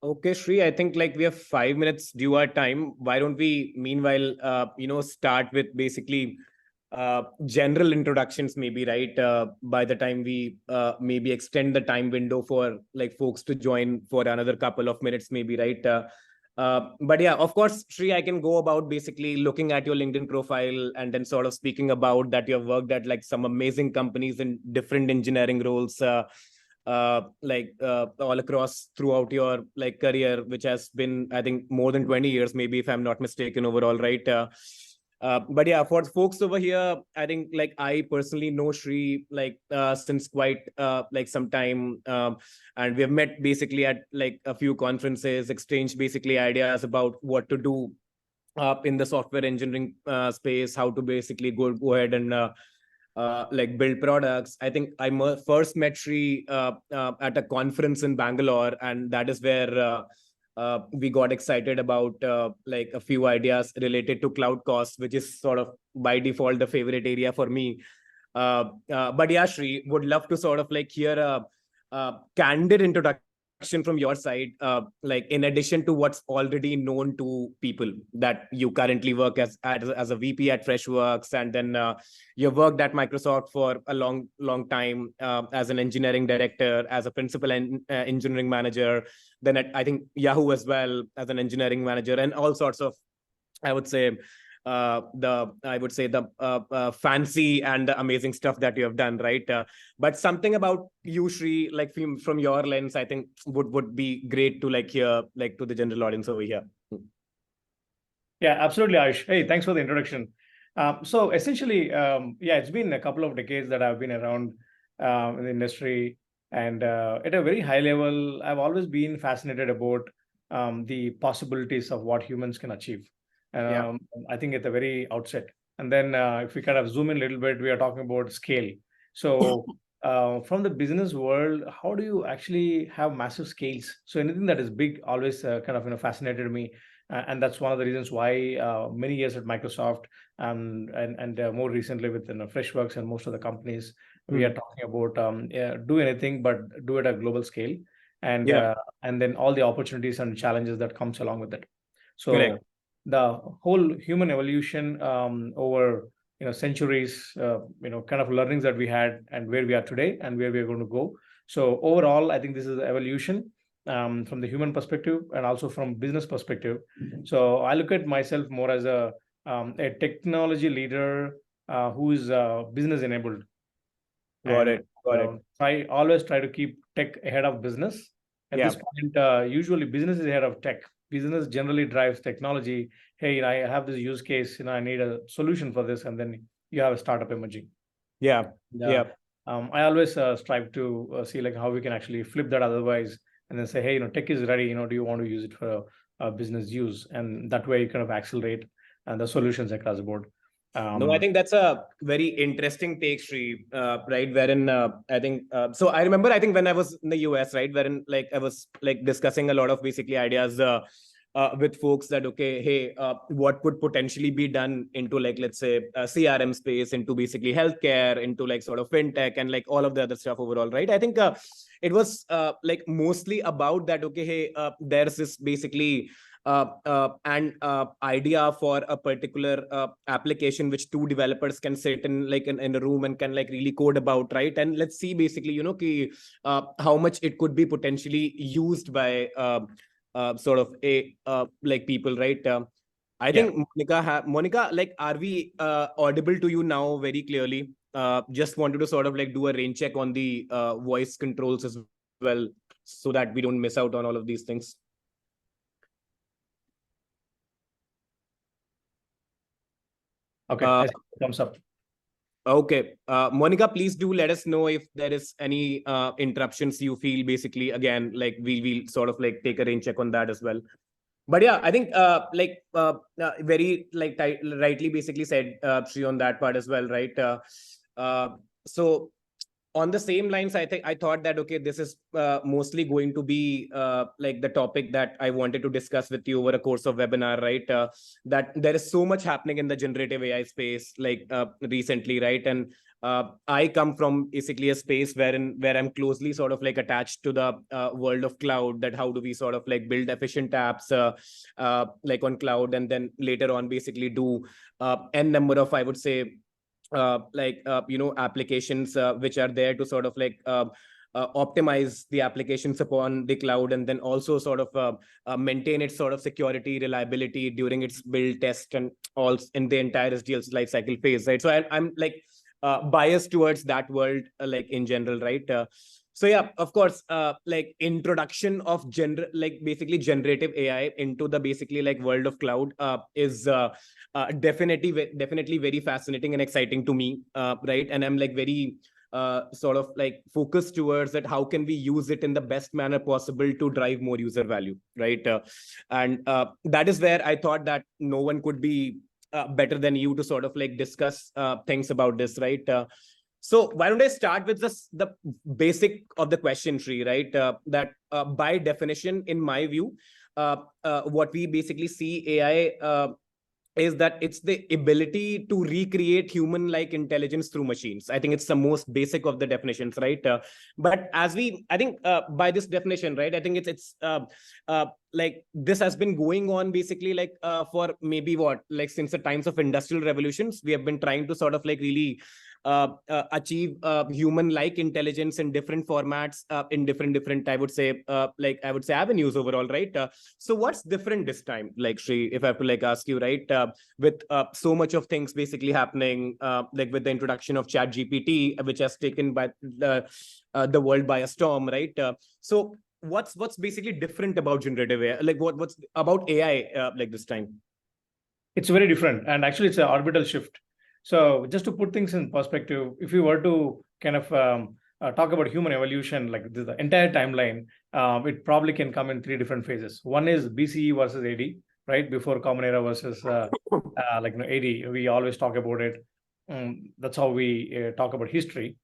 Okay, Shri, I think like we have 5 minutes due our time. Why don't we, meanwhile, start with basically general introductions, maybe, right? By the time we maybe extend the time window for like folks to join for another couple of minutes, maybe, right? But yeah, of course, Shri, I can go about basically looking at your LinkedIn profile and then sort of speaking about that you've worked at like some amazing companies in different engineering roles. All across throughout your like career, which has been, I think, more than 20 years, maybe if I'm not mistaken, overall, right? But yeah, for folks over here, I think like I personally know Shri like since quite like some time, and we have met basically at like a few conferences, exchanged basically ideas about what to do in the software engineering space, how to basically go ahead and like build products. I think I first met Shri at a conference in Bangalore, and that is where we got excited about like a few ideas related to cloud costs, which is sort of by default the favorite area for me. But yeah, Shri, would love to sort of like hear a candid introduction from your side, like in addition to what's already known to people, that you currently work as a VP at Freshworks, and then you worked at Microsoft for a long time as an engineering director, as a principal engineering manager, then at I think Yahoo as well as an engineering manager, and all sorts of, I would say, the fancy and the amazing stuff that you have done, right? But something about you, Shri, like from your lens, I think would be great to like hear, like to the general audience over here. Yeah, absolutely, Ayush. Hey, thanks for the introduction. So essentially, yeah, it's been a couple of decades that I've been around in the industry, and at a very high level, I've always been fascinated about the possibilities of what humans can achieve. Yeah. Um, I think at the very outset, and then if we kind of zoom in a little bit, we are talking about scale. So from the business world, how do you actually have massive scales? So anything that is big always kind of fascinated me, and that's one of the reasons why many years at Microsoft and more recently with Freshworks and most of the companies, we are talking about yeah, do anything but do it at global scale, and Yeah. uh, and then all the opportunities and challenges that comes along with it. Correct. So the whole human evolution over centuries, kind of learnings that we had and where we are today and where we are going to go. So overall, I think this is the evolution from the human perspective and also from business perspective. So I look at myself more as a technology leader who is business enabled, Got and it. Got it. always try to keep tech ahead of business. At Yeah. this point, usually business is ahead of tech. Business generally drives technology. Hey, I have this use case. I need a solution for this, and then you have a startup emerging. Yeah. Yeah, Yeah. I always strive to see like how we can actually flip that otherwise, and then say, hey, tech is ready. Do you want to use it for business use? And that way, you kind of accelerate and the solutions across the board. No, I think that's a very interesting take, Sri, right? Wherein I think, so I remember, I think when I was in the US, right, wherein like I was like discussing a lot of basically ideas with folks that, okay, hey, what could potentially be done into like, let's say, CRM space, into basically healthcare, into like sort of fintech and like all of the other stuff overall, right? I think it was like mostly about that, okay, hey, there's this basically and idea for a particular application which two developers can sit in like in a room and can like really code about, right? And let's see basically how much it could be potentially used by sort of a like people, right? I Yeah. think Monica, like, are we audible to you now very clearly? Just wanted to sort of like do a rain check on the voice controls as well, so that we don't miss out on all of these things. Okay. Uh, Thumbs up. Okay. Monica, please do let us know if there is any interruptions you feel. Basically, again, like we'll sort of like take a rain check on that as well. But yeah, I think very like rightly basically said, Sri, on that part as well, right? So on the same lines, I think I thought that, okay, this is mostly going to be like the topic that I wanted to discuss with you over a course of webinar, right? That there is so much happening in the generative AI space, like recently, right? And I come from basically a space where I'm closely sort of like attached to the world of cloud. That how do we sort of like build efficient apps like on cloud, and then later on basically do n number of, I would say, applications which are there to sort of like optimize the applications upon the cloud, and then also sort of maintain its sort of security, reliability during its build, test, and all in the entire SDLC lifecycle phase, right? So I'm like biased towards that world, like in general, right? So yeah, of course, like introduction of basically generative AI into the basically like world of cloud is definitely very fascinating and exciting to me, right? And I'm like very sort of like focused towards that. How can we use it in the best manner possible to drive more user value, right? And that is where I thought that no one could be better than you to sort of like discuss things about this, right? So why don't I start with the basic of the question tree, right? That by definition, in my view, what we basically see AI is that it's the ability to recreate human-like intelligence through machines. I think it's the most basic of the definitions, right? But I think by this definition, right, I think it's like this has been going on basically like for maybe what, like since the times of industrial revolutions, we have been trying to sort of like really achieve human-like intelligence in different formats, in different I would say avenues overall, right? So what's different this time, like Sri, if I have to like ask you, right? With so much of things basically happening, like with the introduction of Chat GPT, which has taken by the world by a storm, right? So what's basically different about generative AI? Like what's about AI like this time? It's very different, and actually, it's an orbital shift. So, just to put things in perspective, if you were to kind of talk about human evolution, like the entire timeline, it probably can come in three different phases. One is BCE versus AD, right? Before Common Era versus AD. We always talk about it. That's how we talk about history.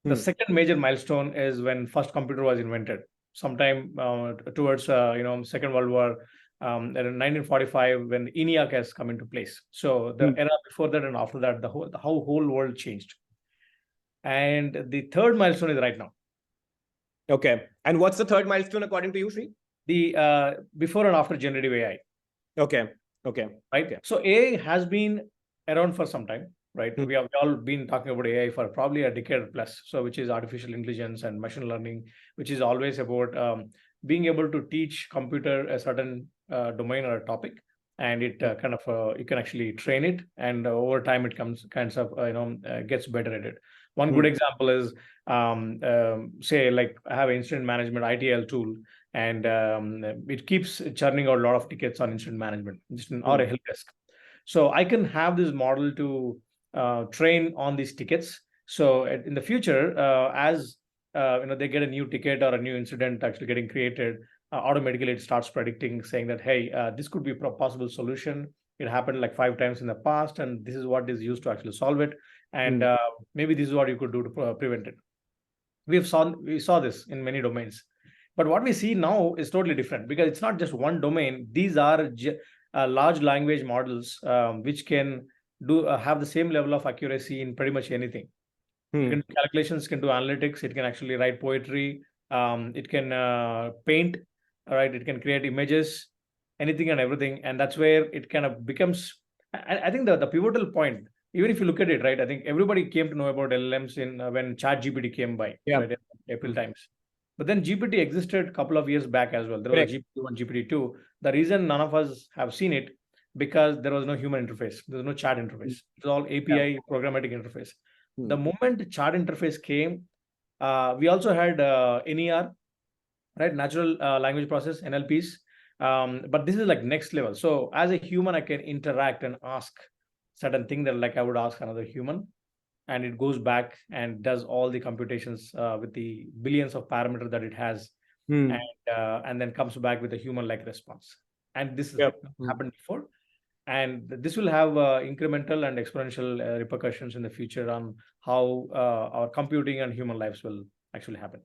The second major milestone is when first computer was invented, sometime towards Second World War, in 1945, when ENIAC has come into place. So the era before that and after that, the whole world changed. And the third milestone is right now. Okay. And what's the third milestone according to you, Sri? The before and after generative AI. Okay. Right. Okay. So AI has been around for some time, right? We have all been talking about AI for probably a decade plus. So, which is artificial intelligence and machine learning, which is always about being able to teach computer a certain domain or a topic, and it you can actually train it, and over time it gets better at it. One good example is say like I have an incident management ITL tool, and it keeps churning out a lot of tickets on incident management or a help desk. So I can have this model to train on these tickets. So in the future, as they get a new ticket or a new incident actually getting created, automatically it starts predicting, saying that, hey, this could be a possible solution. It happened like 5 times in the past, and this is what is used to actually solve it. And maybe this is what you could do to prevent it. We saw this in many domains. But what we see now is totally different, because it's not just one domain. These are large language models, which can have the same level of accuracy in pretty much anything. It can do calculations, can do analytics, it can actually write poetry, it can paint, all right, it can create images, anything and everything. And that's where it kind of becomes, I think the pivotal point, even if you look at it, right, I think everybody came to know about LLMs in when Chat GPT came by, right, in April times. But then GPT existed a couple of years back as well. There was GPT-1, GPT-2. The reason none of us have seen it, because there was no human interface. There was no chat interface. It was all API programmatic interface. The moment chat interface came, we also had NER, right? Natural language process, NLPs. But this is like next level. So as a human, I can interact and ask certain thing that like I would ask another human, and it goes back and does all the computations with the billions of parameters that it has, and then comes back with a human-like response. And this has happened before, and this will have incremental and exponential repercussions in the future on how our computing and human lives will actually happen.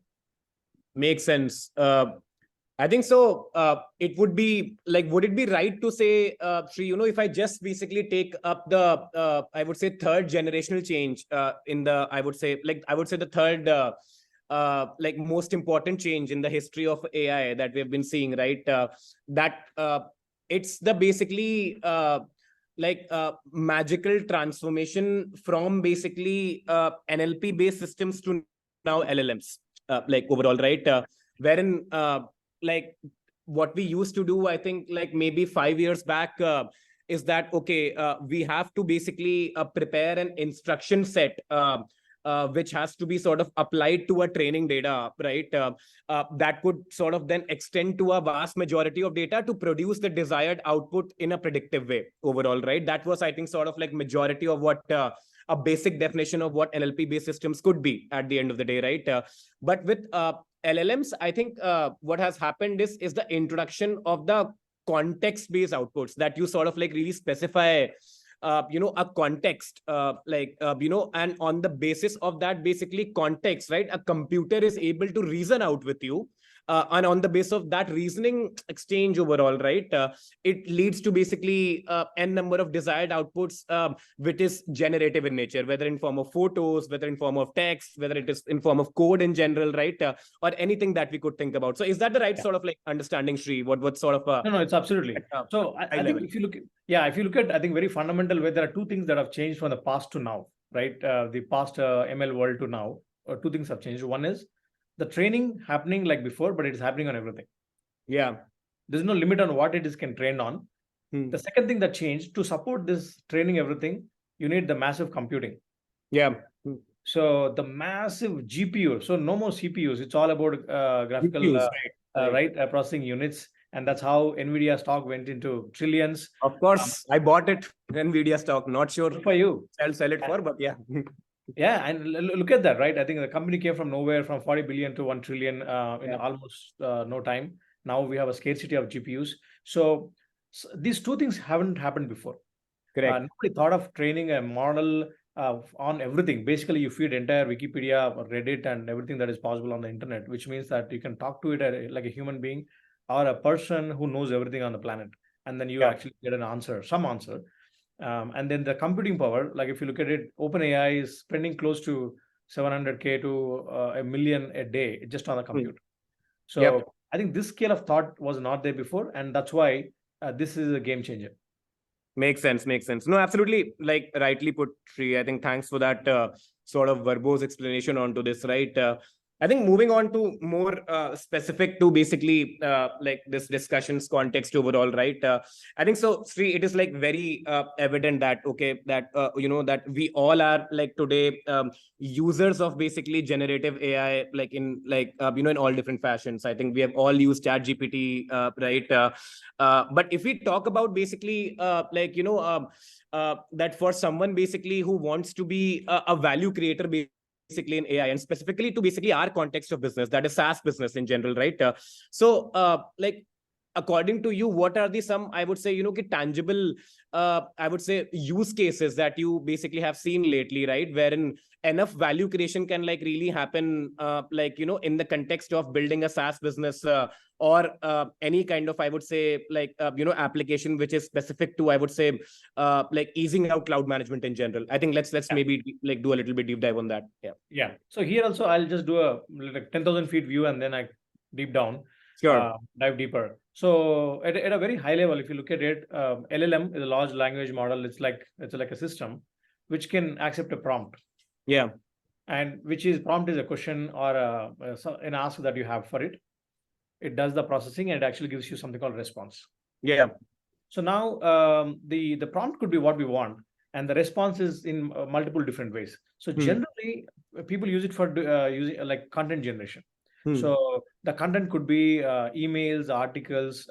Makes sense. I think so. It would be like, would it be right to say, Sri, if I just basically take up the, I would say, third generational change in the, I would say the third, like most important change in the history of AI that we've been seeing, right? That it's the basically magical transformation from basically NLP based systems to now LLMs, like overall, right? Wherein like what we used to do, I think like maybe 5 years back, is that okay, we have to basically prepare an instruction set, which has to be sort of applied to a training data, right? That could sort of then extend to a vast majority of data to produce the desired output in a predictive way overall, right? That was, I think, sort of like majority of what a basic definition of what NLP based systems could be at the end of the day, right? But with LLMs, I think what has happened is the introduction of the context based outputs, that you sort of like really specify a context, and on the basis of that basically context, right, a computer is able to reason out with you, and on the basis of that reasoning exchange overall, right, it leads to basically n number of desired outputs, which is generative in nature, whether in form of photos, whether in form of text, whether it is in form of code in general, right, or anything that we could think about. So is that the right sort of like understanding, Sri? What sort of No, it's absolutely. So high I think level? if you look at, I think very fundamental way, there are two things that have changed from the past to now, right? The past ML world to now, two things have changed. One is the training happening like before, but it is happening on everything. Yeah. There's no limit on what it is can train on. The second thing that changed, to support this training everything, you need the massive computing. Yeah. So the massive GPU, so no more CPUs. It's all about graphical GPUs, right. processing units, and that's how Nvidia stock went into trillions. Of course, I bought it. Nvidia stock. Not sure Good for you. I'll sell it for, but yeah. Yeah, and look at that, right? I think the company came from nowhere, from 40 billion to 1 trillion in almost no time. Now we have a scarcity of GPUs. So these two things haven't happened before. Correct. Nobody thought of training a model on everything. Basically, you feed entire Wikipedia or Reddit and everything that is possible on the internet, which means that you can talk to it like a human being or a person who knows everything on the planet, and then you Yeah. actually get an answer, some answer. And then the computing power, like if you look at it, OpenAI is spending close to 700K to a million a day just on the computer. So Yep. I think this scale of thought was not there before, and that's why this is a game changer. Makes sense. Makes sense. No, absolutely. Like rightly put, Sri. I think thanks for that sort of verbose explanation onto this, right? I think moving on to more specific to basically like this discussion's context overall, right? I think so, Sri, it is like very evident that, okay, that, that we all are like today users of basically generative AI, like in like, in all different fashions. I think we have all used ChatGPT, right? But if we talk about basically that for someone basically who wants to be a value creator basically in AI, and specifically to basically our context of business, that is SaaS business in general, right? Like according to you, what are the some, I would say, tangible, I would say, use cases that you basically have seen lately, right, wherein enough value creation can like really happen, in the context of building a SaaS business, or any kind of, I would say, like application which is specific to, I would say, like easing out cloud management in general. I think let's maybe like do a little bit deep dive on that. Yeah. So here also I'll just do a like 10,000 feet view, and then I deep down, Sure. dive deeper. So at a very high level, if you look at it, LLM is a large language model. It's like a system which can accept a prompt, Yeah. and which is prompt is a question or an ask that you have for it. It does the processing and it actually gives you something called response. Yeah. So now the prompt could be what we want, and the response is in multiple different ways. So generally, people use it for using like content generation. So the content could be emails, articles,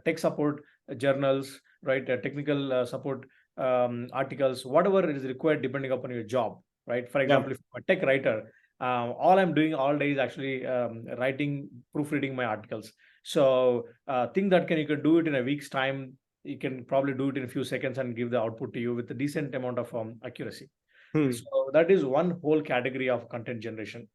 tech support, journals, right? Technical support articles, whatever is required depending upon your job, right? For example, if I'm a tech writer, all I'm doing all day is actually writing, proofreading my articles. So think that you can do it in a week's time. You can probably do it in a few seconds and give the output to you with a decent amount of accuracy. So that is one whole category of content generation.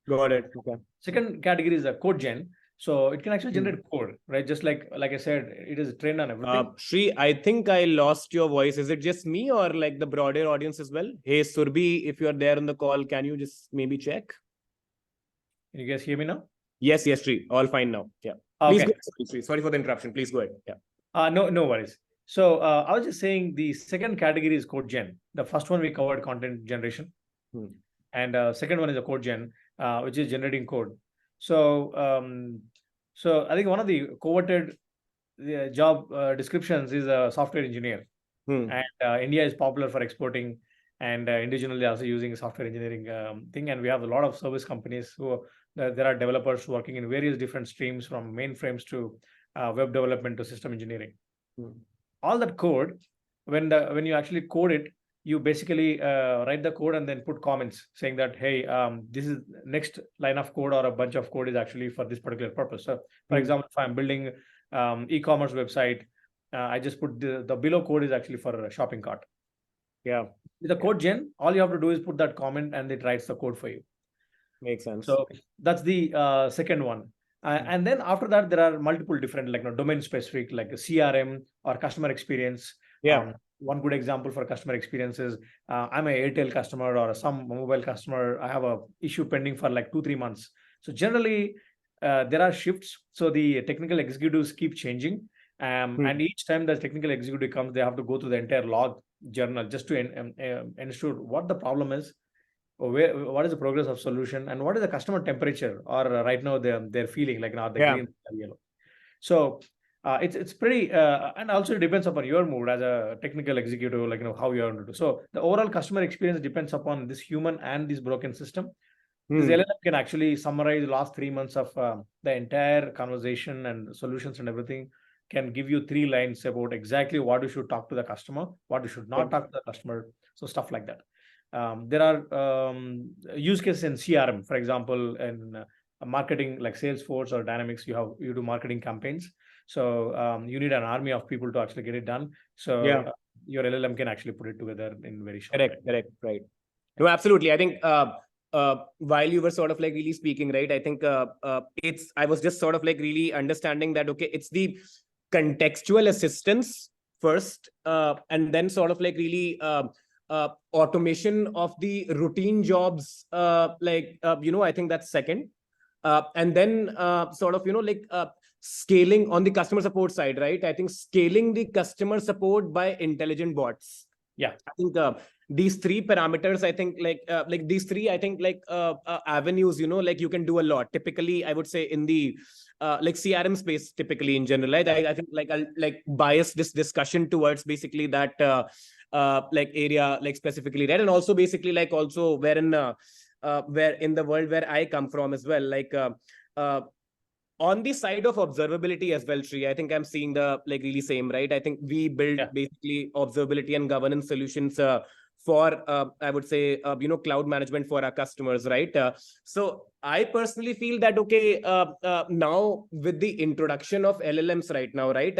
Got it. Okay. Second category is a code gen. So it can actually generate code, right? Just like I said, it is trained on everything. Shri, I think I lost your voice. Is it just me or like the broader audience as well? Hey, Surbi, if you're there on the call, can you just maybe check? Can you guys hear me now? Yes, Shri. All fine now. Yeah. Please Okay. go ahead, Shri. Sorry for the interruption. Please go ahead. Yeah. No worries. So I was just saying the second category is code gen. The first one we covered content generation. And second one is a code gen, which is generating code. So I think one of the coveted job descriptions is a software engineer. And India is popular for exporting and individually also using software engineering thing. And we have a lot of service companies who there are developers working in various different streams, from mainframes to web development to system engineering. All that code, when you actually code it, you basically write the code and then put comments saying that, hey, this is next line of code or a bunch of code is actually for this particular purpose. So for example, if I'm building e-commerce website, I just put the below code is actually for a shopping cart. Yeah. With the code gen, all you have to do is put that comment and it writes the code for you. Makes sense. So that's the second one. And then after that, there are multiple different, like, domain specific, like a CRM or customer experience. Yeah. One good example for customer experience is I'm a Airtel customer or some mobile customer. I have a issue pending for like 2-3 months. So generally, there are shifts. So the technical executives keep changing. And each time the technical executive comes, they have to go through the entire log journal just to ensure what the problem is, what is the progress of solution, and what is the customer temperature, or right now they're feeling like now the green or yellow. So it's pretty and also it depends upon your mood as a technical executive, like how you are going to do. So the overall customer experience depends upon this human and this broken system. This LLM can actually summarize the last 3 months of the entire conversation and solutions and everything, can give you 3 lines about exactly what you should talk to the customer, what you should not talk to the customer. So stuff like that. There are use cases in CRM, for example, in marketing, like Salesforce or Dynamics. You do marketing campaigns, so you need an army of people to actually get it done. So your LLM can actually put it together in very short time. Correct, right. No, absolutely. I think while you were sort of like really speaking, right, I think I was just sort of like really understanding that, okay, it's the contextual assistance first, and then sort of like really automation of the routine jobs, I think that's second. And then sort of, scaling on the customer support side, right? I think scaling the customer support by intelligent bots. Yeah, I think these 3 parameters, I think these 3, I think avenues, like you can do a lot. Typically, I would say in the like CRM space, typically in general, right? I think I'll bias this discussion towards basically that area, specifically, right? And also basically also where in the world where I come from as well, on the side of observability as well, Sri, I think I'm seeing the really same, right? I think we build basically observability and governance solutions for, I would say, cloud management for our customers, right? So I personally feel that, okay, now with the introduction of LLMs right now, right,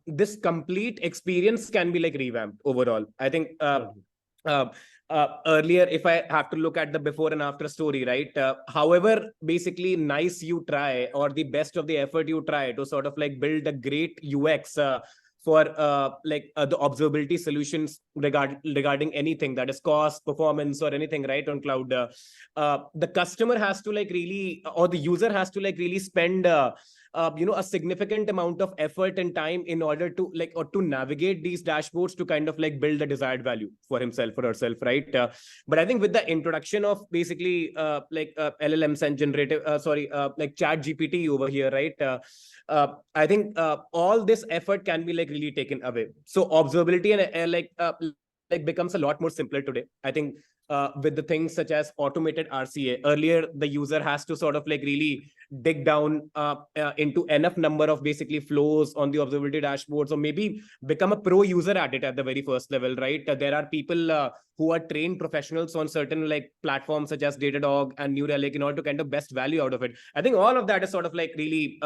this complete experience can be revamped overall. I think earlier, if I have to look at the before and after story, right, however basically nice you try, or the best of the effort you try to sort of build a great UX for the observability solutions regarding anything that is cost, performance, or anything, right, on cloud, the customer has to really, or the user has to really spend a significant amount of effort and time in order to or to navigate these dashboards to kind of build the desired value for himself or herself, right? But I think with the introduction of basically LLMs and generative chat GPT over here, right, I think all this effort can be really taken away. So observability and becomes a lot more simpler today. I think with the things such as automated RCA. Earlier, the user has to sort of really dig down into enough number of basically flows on the observability dashboards, or maybe become a pro user at it at the very first level, right? There are people who are trained professionals on certain like platforms such as Datadog and New Relic in order to kind of best value out of it. I think all of that is sort of like really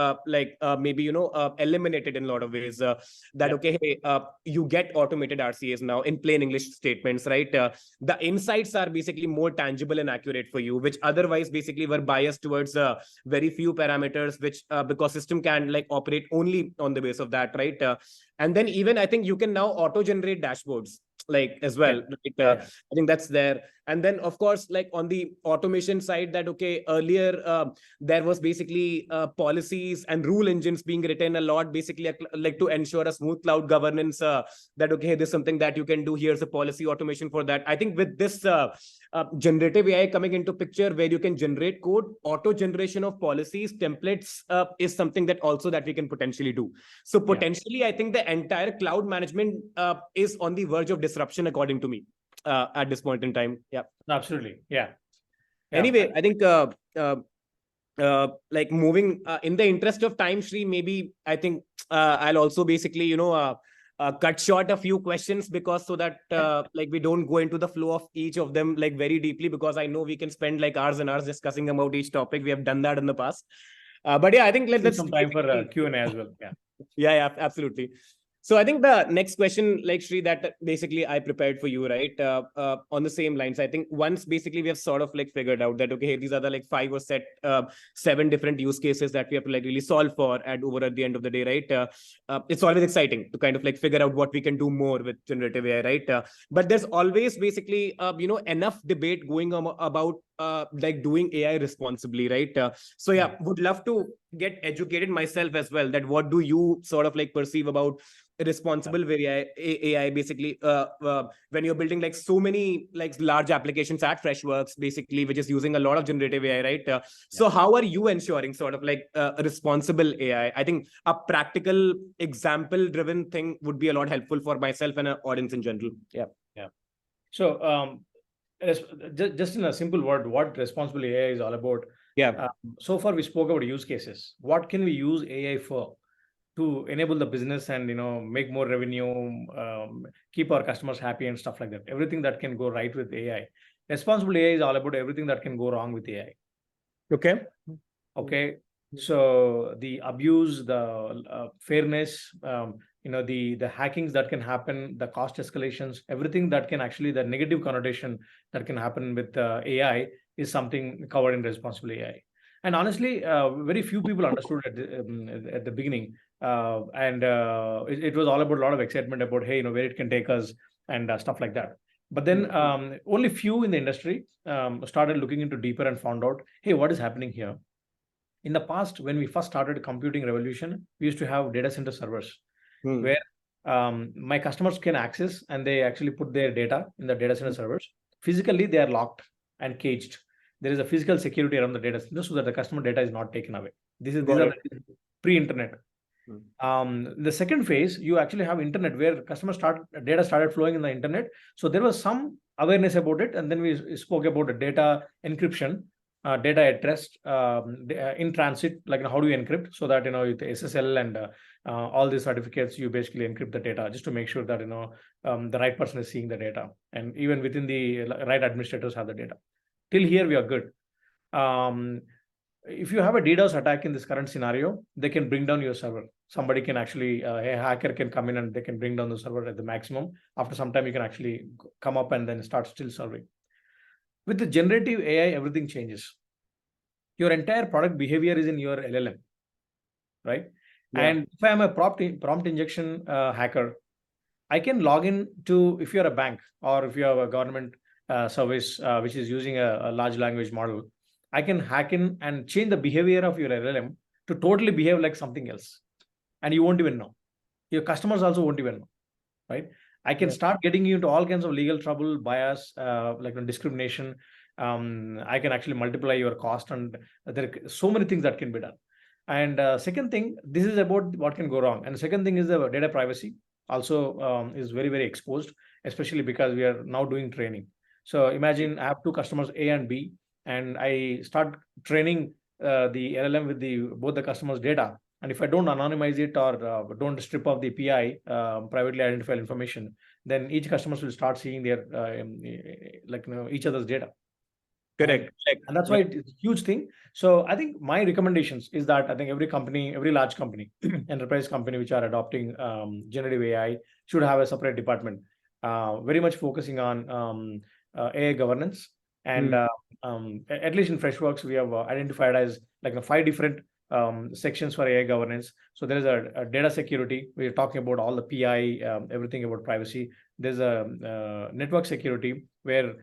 maybe eliminated in a lot of ways. That okay, hey, you get automated RCAs now in plain English statements, right? The insights are basically more tangible and accurate for you, which otherwise basically were biased towards very few parameters, which because system can like operate only on the base of that, right? And then even I think you can now auto generate dashboards like as well. I think that's there. And then of course, like on the automation side, that okay, earlier there was basically policies and rule engines being written a lot, basically like to ensure a smooth cloud governance. That okay, there's something that you can do. Here's a policy automation for that. I think with this generative AI coming into picture, where you can generate code, auto generation of policies, templates is something that also that we can potentially do. So potentially, I think the entire cloud management is on the verge of disruption, according to me, at this point in time. Yeah, absolutely. Yeah. Anyway, I think like moving in the interest of time, Shri, maybe I think I'll also basically cut short a few questions, because so that like we don't go into the flow of each of them like very deeply, because I know we can spend like hours and hours discussing about each topic. We have done that in the past. But yeah, I think let's some time for Q&A as well. Yeah, absolutely. So I think the next question, like Shri, that basically I prepared for you, right? On the same lines, I think once basically we have sort of like figured out that, okay, these are the like 7 different use cases that we have to like really solve for at the end of the day, right? It's always exciting to kind of like figure out what we can do more with generative AI, right? But there's always basically, enough debate going on about like doing AI responsibly, right? So yeah, would love to get educated myself as well, that what do you sort of like perceive about responsible AI basically when you're building like so many like large applications at Freshworks basically, which is using a lot of generative AI, right? So how are you ensuring sort of like a responsible AI? I think a practical example driven thing would be a lot helpful for myself and an audience in general. Yeah. So just in a simple word, what responsible AI is all about. So far we spoke about use cases. What can we use AI for to enable the business and make more revenue, keep our customers happy and stuff like that? Everything that can go right with AI. Responsible AI is all about everything that can go wrong with AI. Okay. So the abuse, the fairness, the hackings that can happen, the cost escalations, everything that can actually, the negative connotation that can happen with AI is something covered in responsible AI. And honestly, very few people understood at the beginning. It was all about a lot of excitement about, hey, where it can take us and stuff like that. But then only few in the industry started looking into deeper and found out, hey, what is happening here? In the past, when we first started computing revolution, we used to have data center servers where my customers can access, and they actually put their data in the data center servers. Physically, they are locked and caged. There is a physical security around the data center so that the customer data is not taken away. These are pre-internet. The second phase, you actually have internet, where data started flowing in the internet. So there was some awareness about it, and then we spoke about the data encryption, data at rest, in transit, like how do you encrypt so that with SSL and all these certificates, you basically encrypt the data just to make sure that the right person is seeing the data, and even within the right administrators have the data. Till here we are good. If you have a DDoS attack in this current scenario, they can bring down your server. Somebody can actually, a hacker can come in and they can bring down the server at the maximum. After some time, you can actually come up and then start still serving. With the generative AI, everything changes. Your entire product behavior is in your LLM, right? And if I am a prompt injection hacker, I can log in to, if you're a bank or if you have a government service which is using a large language model, I can hack in and change the behavior of your LLM to totally behave like something else. And you won't even know. Your customers also won't even know, right? I can start getting you into all kinds of legal trouble, bias, like discrimination. I can actually multiply your cost, and there are so many things that can be done. And second thing, this is about what can go wrong. And the second thing is the data privacy also is very, very exposed, especially because we are now doing training. So imagine I have two customers, A and B, and I start training the LLM with both the customers' data. And if I don't anonymize it or don't strip off the PI, privately identified information, then each customers will start seeing their each other's data. Correct. And that's why it's a huge thing. So I think my recommendations is that I think every company, every large company, enterprise company which are adopting generative AI should have a separate department, very much focusing on AI governance. And at least in Freshworks, we have identified as like 5 different sections for AI governance. So there is a data security. We're talking about all the PI, everything about privacy. There's a network security where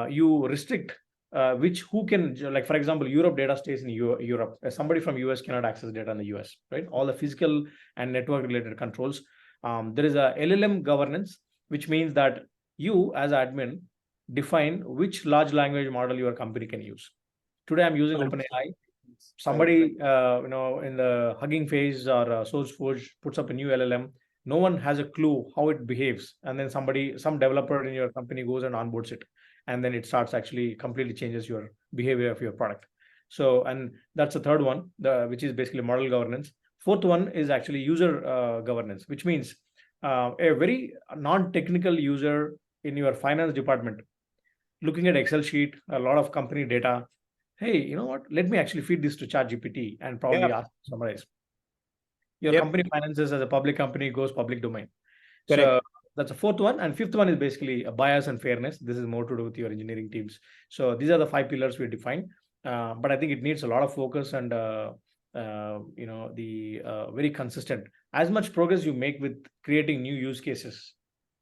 you restrict who can, like for example, Europe data stays in Europe. Somebody from US cannot access data in the US, right? All the physical and network related controls. There is a LLM governance, which means that you as admin define which large language model your company can use. Today I'm using OpenAI. Somebody in the Hugging Face or SourceForge puts up a new LLM. No one has a clue how it behaves, and then some developer in your company goes and onboards it, and then it starts actually completely changes your behavior of your product. So, and that's the third one, which is basically model governance. Fourth one is actually user governance, which means a very non-technical user in your finance department looking at Excel sheet, a lot of company data. Hey, you know what? Let me actually feed this to ChatGPT and probably ask to summarize. Your company finances as a public company goes public domain. Correct. So that's the fourth one. And fifth one is basically a bias and fairness. This is more to do with your engineering teams. So these are the 5 pillars we define. But I think it needs a lot of focus and very consistent. As much progress you make with creating new use cases,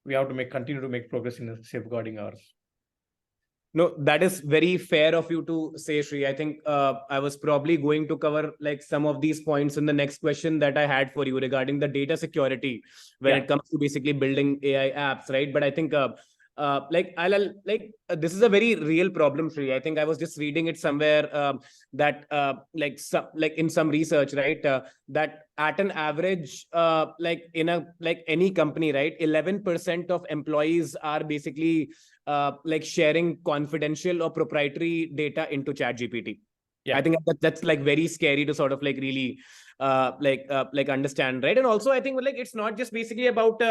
we have to continue to make progress in safeguarding ours. No, that is very fair of you to say, Shri. I think I was probably going to cover like some of these points in the next question that I had for you regarding the data security when it comes to basically building AI apps, right? But I think this is a very real problem, Shri. I think I was just reading it somewhere that in some research, right, that at an average, any company, right, 11% of employees are basically sharing confidential or proprietary data into ChatGPT. I think that's like very scary to sort of like really understand, right? And also I think like it's not just basically about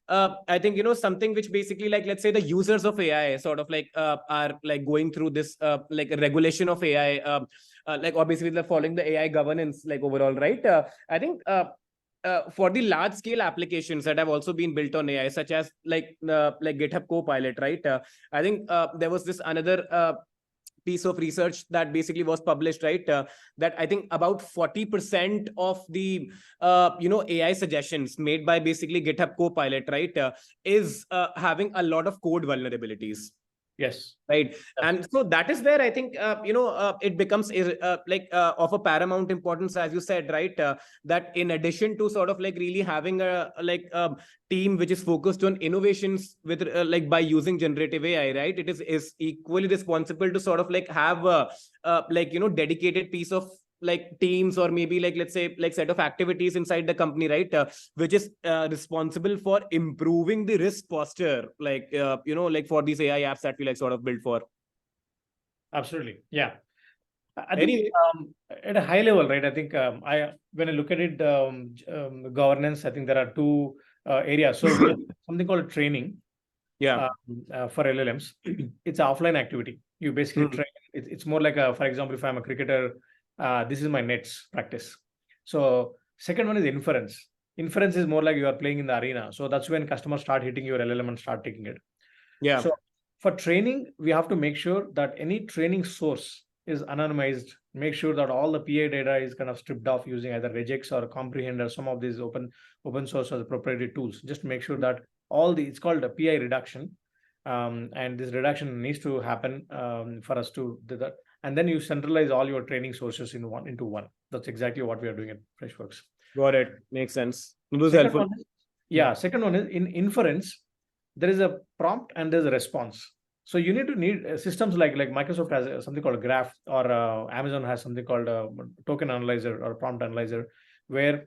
I think something which basically like let's say the users of AI sort of like are like going through this like a regulation of AI or basically they're following the AI governance like overall, right? I think for the large scale applications that have also been built on AI, such as like GitHub Copilot, right? I think there was this another piece of research that basically was published, right? That I think about 40% of the AI suggestions made by basically GitHub Copilot, right, is having a lot of code vulnerabilities. Yes. Right. And so that is where I think, it becomes of a paramount importance, as you said, right, that in addition to sort of like really having a team which is focused on innovations with by using generative AI, right, it is equally responsible to sort of like have a dedicated piece of like teams or maybe like let's say like set of activities inside the company, right, which is responsible for improving the risk posture for these AI apps that we like sort of built for. Absolutely. Yeah. I think at a high level, right, I think when I look at it, governance, I think there are 2 areas. So we have something called training for LLMs. It's an offline activity. You basically train. It's more like for example, if I'm a cricketer, this is my nets practice. So second one is inference. Inference is more like you are playing in the arena. So that's when customers start hitting your LLM and start taking it. Yeah. So for training, we have to make sure that any training source is anonymized. Make sure that all the PA data is kind of stripped off using either regex or comprehend or some of these open source or proprietary tools. Just to make sure that it's called a PI reduction. And this reduction needs to happen for us to do that. And then you centralize all your training sources into one. That's exactly what we are doing at Freshworks. Got it. Makes sense. Second one is in inference, there is a prompt and there's a response. So you need systems like Microsoft has something called a graph, or Amazon has something called a token analyzer or prompt analyzer, where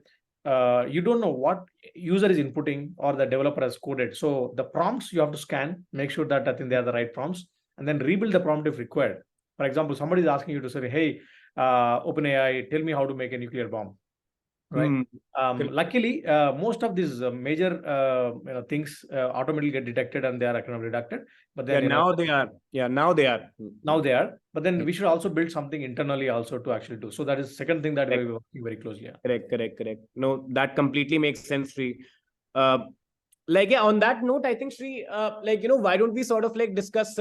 you don't know what user is inputting or the developer has coded. So the prompts you have to scan, make sure that I think they are the right prompts, and then rebuild the prompt if required. For example, somebody is asking you to say, hey, OpenAI, tell me how to make a nuclear bomb. right? Correct. Luckily, most of these major things automatically get detected and they are kind of deducted. But Yeah, then now they are. Yeah, now they are. now they are. But then we should also build something internally also to actually do. So that is second thing that Correct. we're working very closely on. Correct. No, that completely makes sense, Sri. Uh, like, yeah, on that note, I think, Sri, like, why don't we sort of like discuss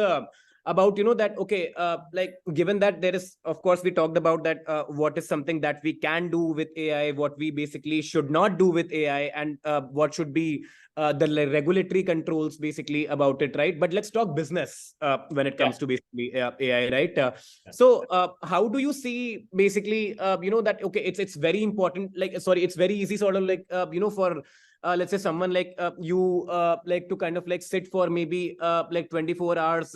about, that, okay, like, given that there is, of course, we talked about that, what is something that we can do with AI, what we basically should not do with AI, and what should be the regulatory controls basically about it, right? But let's talk business when it comes to basically AI, right? So how do you see basically, that, okay, it's very important, like, sorry, it's very easy sort of like, for let's say someone like you like to kind of like sit for maybe like 24 hours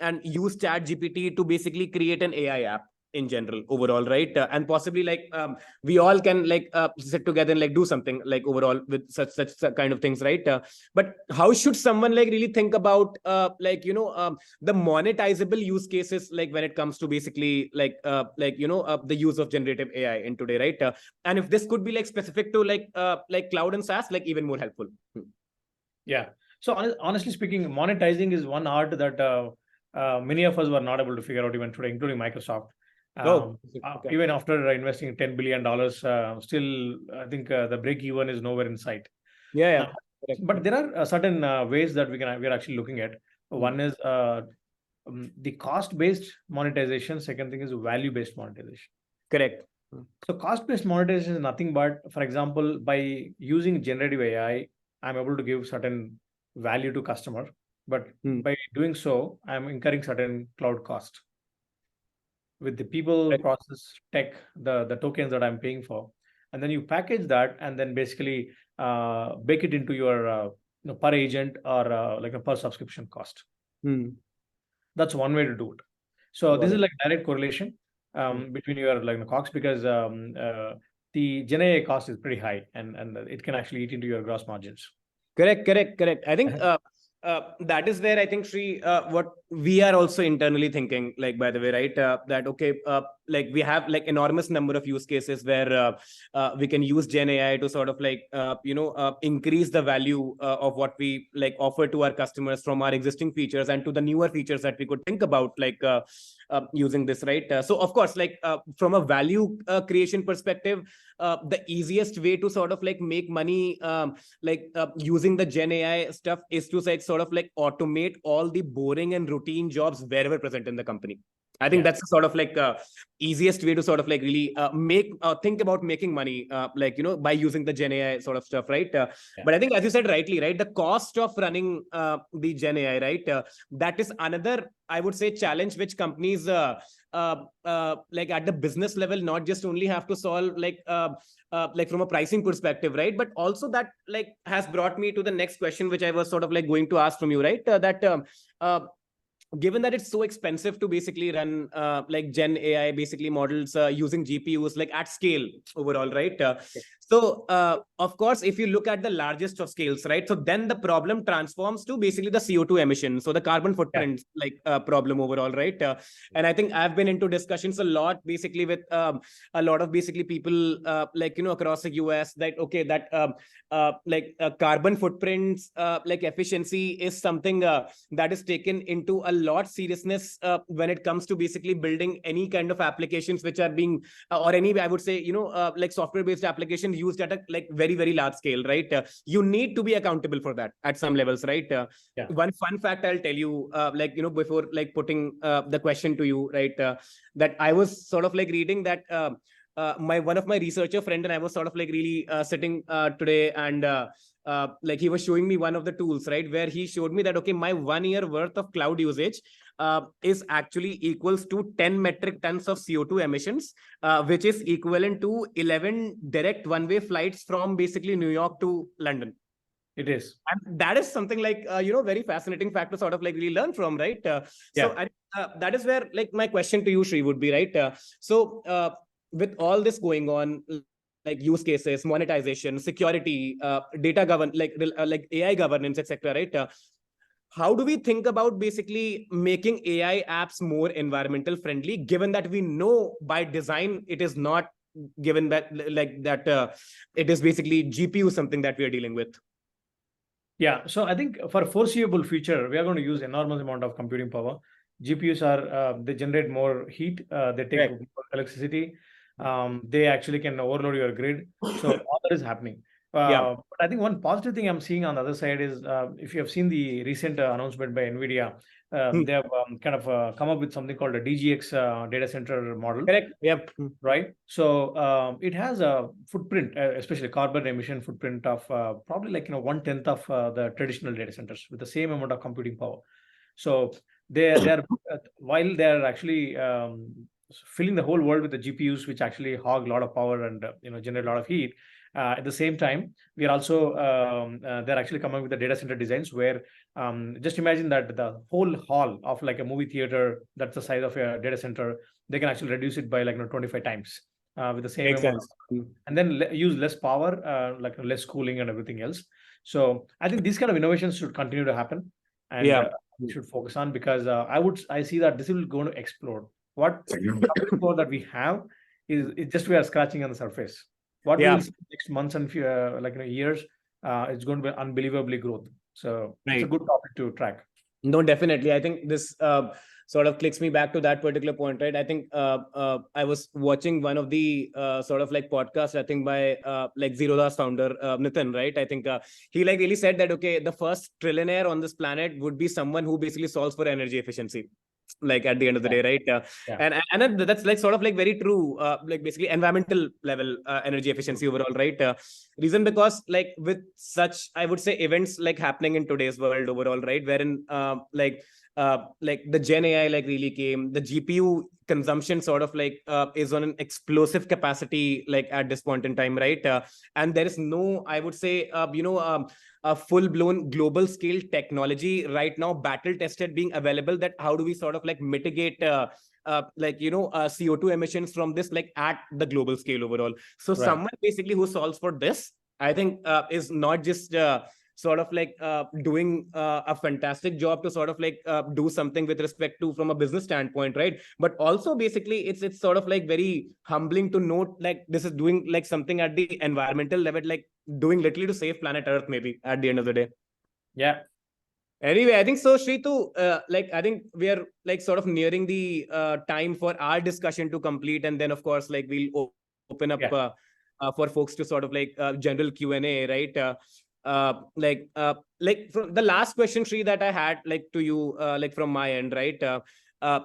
and use chat gpt to basically create an AI app in general overall, right? And possibly like we all can like sit together and like do something like overall with such kind of things, right? But how should someone like really think about like the monetizable use cases, like when it comes to basically like the use of generative AI in today, right? And if this could be like specific to like cloud and SaaS, like even more helpful. Yeah. So honestly speaking, monetizing is one art that many of us were not able to figure out even today, including Microsoft. Oh, okay. Even after investing $10 billion, still I think the break even is nowhere in sight. Yeah. Uh, but there are certain ways that we're actually looking at. Hmm. One is the cost-based monetization. Second thing is value-based monetization. Correct. So cost-based monetization is nothing but, for example, by using generative AI, I'm able to give certain value to customer, but Hmm. by doing so, I'm incurring certain cloud cost with the people, process, tech, the tokens that I'm paying for, and then you package that and then basically bake it into your per agent or like a per subscription cost. Hmm. That's one way to do it. So Got this is it. like direct correlation Hmm. between your like the costs because the Gen AI cost is pretty high and it can actually eat into your gross margins. Correct. I think that is where I think, Sri, what we are also internally thinking, like, by the way, right? That, okay, like we have like enormous number of use cases where we can use Gen AI to sort of like, increase the value of what we like offer to our customers from our existing features and to the newer features that we could think about, like using this, right? So, of course, like from a value creation perspective, the easiest way to sort of like make money like using the Gen AI stuff is to like sort of like automate all the boring and routine jobs wherever present in the company. I think Yeah. that's sort of like easiest way to sort of like really make think about making money like by using the Gen AI sort of stuff, right? Yeah. But I think, as you said rightly, right, the cost of running the Gen AI, right, that is another, I would say, challenge which companies like at the business level not just only have to solve like from a pricing perspective, right, but also that like has brought me to the next question which I was sort of like going to ask from you, right? That uh, given that it's so expensive to basically run like Gen AI basically models using GPUs like at scale overall, right? So of course, if you look at the largest of scales, right, so then the problem transforms to basically the CO2 emissions, so the carbon Yeah. footprint like problem overall, right? And I think I've been into discussions a lot basically with a lot of basically people like across the US, that okay, that like carbon footprints like efficiency is something that is taken into a lot seriousness when it comes to basically building any kind of applications which are being or any, I would say, like software based applications used at a like very large scale, right? You need to be accountable for that at some levels, right? Yeah. One fun fact I'll tell you, like before like putting the question to you, right, that I was sort of like reading that my one of my researcher friend and I was sort of like really sitting today, and like he was showing me one of the tools, right, where he showed me that okay, my 1 year worth of cloud usage is actually equals to 10 metric tons of CO2 emissions, which is equivalent to 11 direct one-way flights from basically New York to London. It is. And that is something like very fascinating fact to sort of like really learn from, right? So that is where like my question to you, Sri, would be, right? So with all this going on, like use cases, monetization, security, data govern, like AI governance, etc., right? How do we think about basically making AI apps more environmental friendly, given that we know by design it is not given that like that it is basically GPU something that we are dealing with? Yeah, so I think for foreseeable future, we are going to use enormous amount of computing power. GPUs are they generate more heat, they take Correct. more electricity, they actually can overload your grid. So all that is happening. Yeah. But I think one positive thing I'm seeing on the other side is if you have seen the recent announcement by NVIDIA, Hmm. they have kind of come up with something called a DGX data center model, Correct. Yep. right? So it has a footprint, especially carbon emission footprint of probably like 1/10 of the traditional data centers with the same amount of computing power. So they are while they are actually filling the whole world with the GPUs, which actually hog a lot of power and generate a lot of heat. At the same time, we are also they're actually coming with the data center designs where just imagine that the whole hall of like a movie theater that's the size of a data center, they can actually reduce it by like 25 times with the same Makes amount of, sense. Hmm. and then use less power, like less cooling and everything else. So I think these kind of innovations should continue to happen, and Yeah. we should focus on, because I see that this will going to explode. What computing power that we have is just we are scratching on the surface. What we will Yeah. see next months and years, it's going to be unbelievably growth. So it's a Right. good topic to track. No, definitely. I think this sort of clicks me back to that particular point, right? I think I was watching one of the sort of like podcasts, I think by like Zerodha's founder, Nitin, right? I think he like really said that, okay, the first trillionaire on this planet would be someone who basically solves for energy efficiency. Like at the end of the Yeah, day, right? yeah, And that's like sort of like very true, like basically environmental level energy efficiency overall, right? Reason because like with such, I would say, events like happening in today's world overall, right, wherein like the Gen AI like really came, the GPU consumption sort of like is on an explosive capacity like at this point in time, right? And there is no, I would say, a full blown global scale technology right now battle tested being available, that how do we sort of like mitigate CO2 emissions from this like at the global scale overall. So right. someone basically who solves for this, I think is not just sort of like doing a fantastic job to sort of like do something with respect to from a business standpoint, right? But also basically it's sort of like very humbling to note like this is doing like something at the environmental level, like doing literally to save planet Earth maybe at the end of the day. Yeah, Anyway, I think so, Shritu. Like, I think we are like sort of nearing the time for our discussion to complete, and then of course, like we'll open up yeah. for folks to sort of like general Q&A, right? Like from the last question, Shri, that I had like to you, like from my end, right?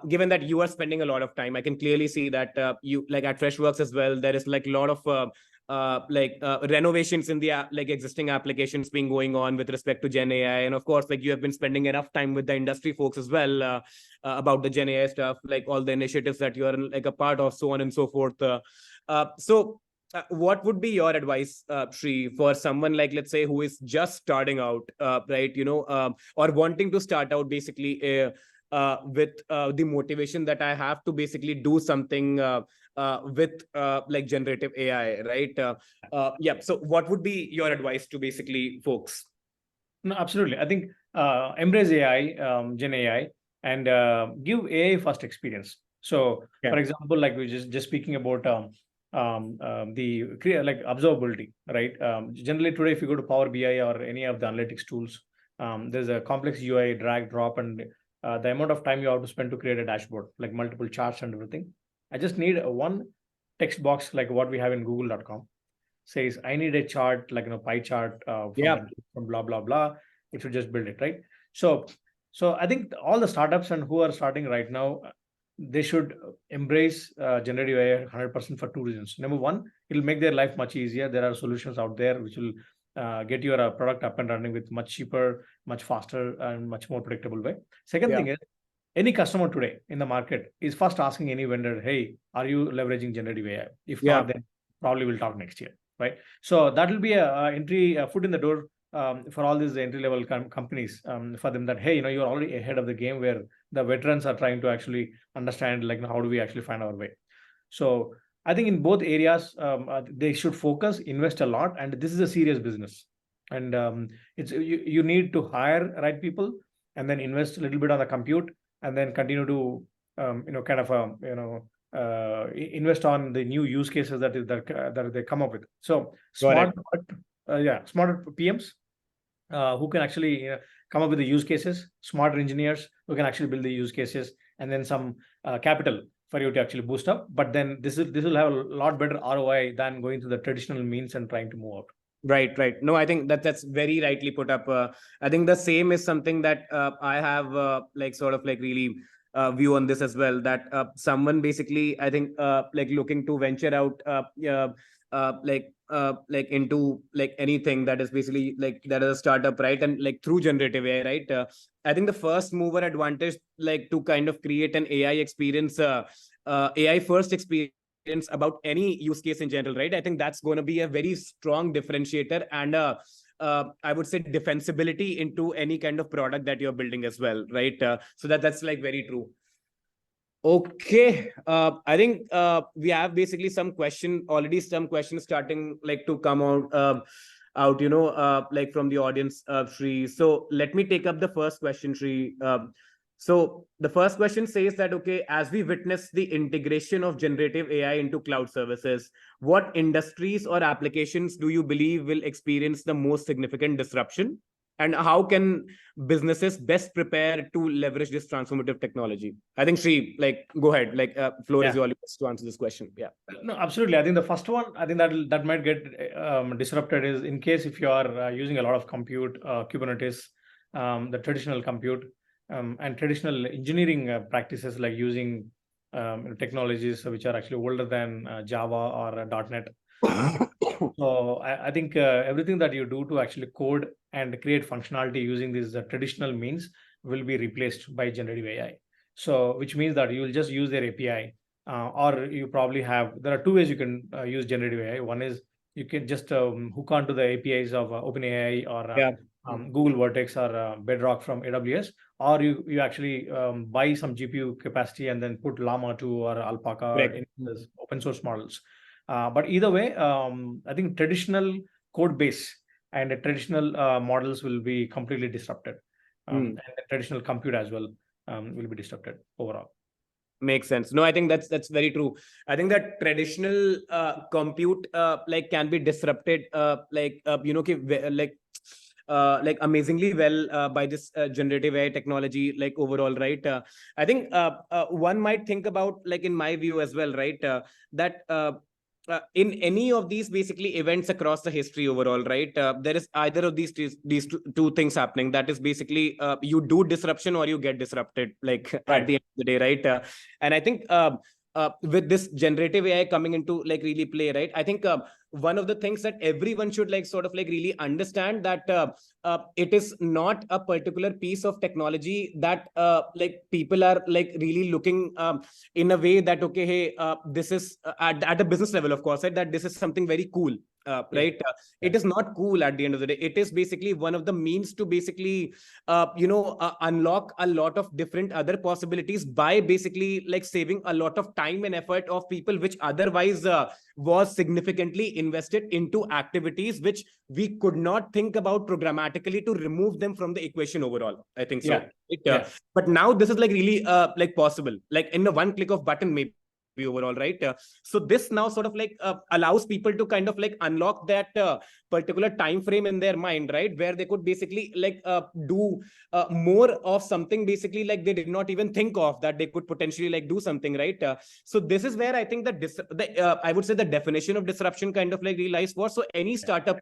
Given that you are spending a lot of time, I can clearly see that you like at Freshworks as well. There is like a lot of renovations in the like existing applications being going on with respect to Gen AI, and of course, like you have been spending enough time with the industry folks as well about the Gen AI stuff, like all the initiatives that you are like a part of, so on and so forth. What would be your advice, Shri, for someone like, let's say, who is just starting out, right? Or wanting to start out basically with the motivation that I have to basically do something with like generative AI, right? Yeah. So, what would be your advice to basically folks? No, absolutely. I think embrace AI, Gen AI, and give AI first experience. So, Yeah. for example, like we just speaking about like observability, right? Generally today, if you go to Power BI or any of the analytics tools, there's a complex UI, drag, drop, and the amount of time you have to spend to create a dashboard, like multiple charts and everything. I just need one text box like what we have in Google.com, says I need a chart like pie chart Yeah. from blah blah blah. It should just build it, right? So I think all the startups and who are starting right now, they should embrace generative AI 100% for two reasons. Number one, it'll make their life much easier. There are solutions out there which will get your product up and running with much cheaper, much faster, and much more predictable way. Second Yeah. thing is, any customer today in the market is first asking any vendor, hey, are you leveraging generative AI? If not, Yeah. then probably we'll talk next year, right? So that will be a entry foot in the door for all these entry level companies, for them, that hey, you're already ahead of the game, where the veterans are trying to actually understand like how do we actually find our way. So I think in both areas, they should focus, invest a lot, and this is a serious business. And you need to hire right people, and then invest a little bit on the compute, and then continue to kind of invest on the new use cases that they come up with. So Got it. smarter PMs who can actually come up with the use cases, smarter engineers who can actually build the use cases, and then some capital for you to actually boost up. But then this will have a lot better ROI than going to the traditional means and trying to move out. Right, right. No, I think that's very rightly put up. I think the same is something that I have like sort of like really view on this as well. That someone basically, I think, like looking to venture out, like into like anything that is basically like that is a startup, right? And like through generative AI, right? I think the first mover advantage, like to kind of create an AI experience, AI first experience about any use case in general, right? I think that's going to be a very strong differentiator and I would say defensibility into any kind of product that you're building as well, right? So that's like very true. Okay, I think we have basically some questions starting like to come out, like from the audience, Shri. So let me take up the first question, Shri. So the first question says that, okay, as we witness the integration of generative AI into cloud services, what industries or applications do you believe will experience the most significant disruption? And how can businesses best prepare to leverage this transformative technology? I think Sri, like, go ahead. Like, floor is yours to answer this question. Yeah. No, absolutely. I think the first one, I think that might get disrupted is in case if you are using a lot of compute, Kubernetes, the traditional compute, and traditional engineering practices like using technologies which are actually older than Java or .NET. So I think everything that you do to actually code and create functionality using these traditional means will be replaced by generative AI. So which means that you will just use their API, or you probably there are two ways you can use generative AI. One is you can just hook onto the APIs of OpenAI or Yeah. Google Vertex or Bedrock from AWS, or you actually buy some GPU capacity and then put Llama 2 or Alpaca in these open source models. But either way, I think traditional code base and the traditional models will be completely disrupted, and the traditional compute as well will be disrupted overall. Makes sense. No, I think that's very true. I think that traditional compute like can be disrupted like like amazingly well by this generative AI technology, like overall, right? I think one might think about, like in my view as well, right? That in any of these basically events across the history overall, right? There is either of these two things happening. That is basically you do disruption or you get disrupted, like at the end of the day, right? And I think with this generative AI coming into like really play, right? I think one of the things that everyone should like sort of like really understand that it is not a particular piece of technology that like people are like really looking in a way that, okay, hey, this is at a business level, of course, right? That this is something very cool. Right? It is not cool at the end of the day. It is basically one of the means to basically, unlock a lot of different other possibilities by basically like saving a lot of time and effort of people, which otherwise was significantly invested into activities which we could not think about programmatically to remove them from the equation overall. I think so. But now this is like really like possible, like in the one click of button, maybe overall, right? So this now sort of like allows people to kind of like unlock that particular time frame in their mind, right, where they could basically like do more of something basically like they did not even think of that they could potentially like do something, right? So this is where I think that I would say the definition of disruption kind of like realize for. So any startup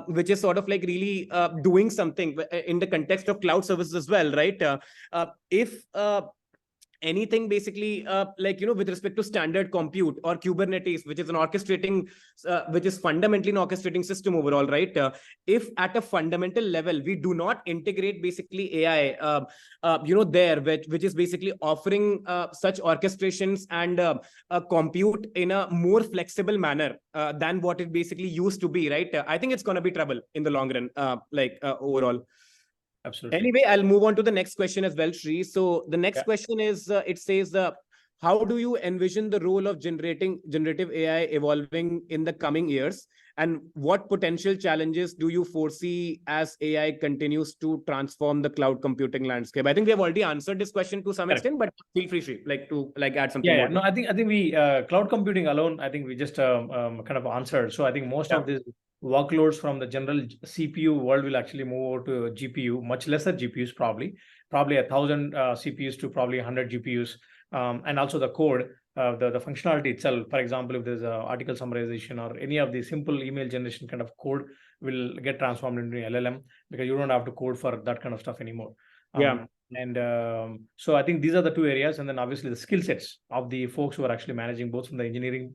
which is sort of like really doing something in the context of cloud services as well, right? If anything basically like, with respect to standard compute or Kubernetes, which is an orchestrating which is fundamentally an orchestrating system overall, right? If at a fundamental level we do not integrate basically AI there, which is basically offering such orchestrations and compute in a more flexible manner than what it basically used to be, right? I think it's going to be trouble in the long run, overall. Absolutely. Anyway, I'll move on to the next question as well, Shri. So the next question is, it says, how do you envision the role of generative AI evolving in the coming years? And what potential challenges do you foresee as AI continues to transform the cloud computing landscape? I think we have already answered this question to some Correct. extent, but feel free, Sri, like to like add something Yeah, more yeah. to No, it. I think we cloud computing alone, I think we just kind of answered. So I think most Yeah. of these workloads from the general CPU world will actually move over to GPU, much lesser GPUs probably 1,000 CPUs to probably 100 GPUs, and also the code, the functionality itself. For example, if there's a article summarization or any of the simple email generation kind of code will get transformed into LLM, because you don't have to code for that kind of stuff anymore. Yeah. And so I think these are the two areas, and then obviously the skill sets of the folks who are actually managing, both from the engineering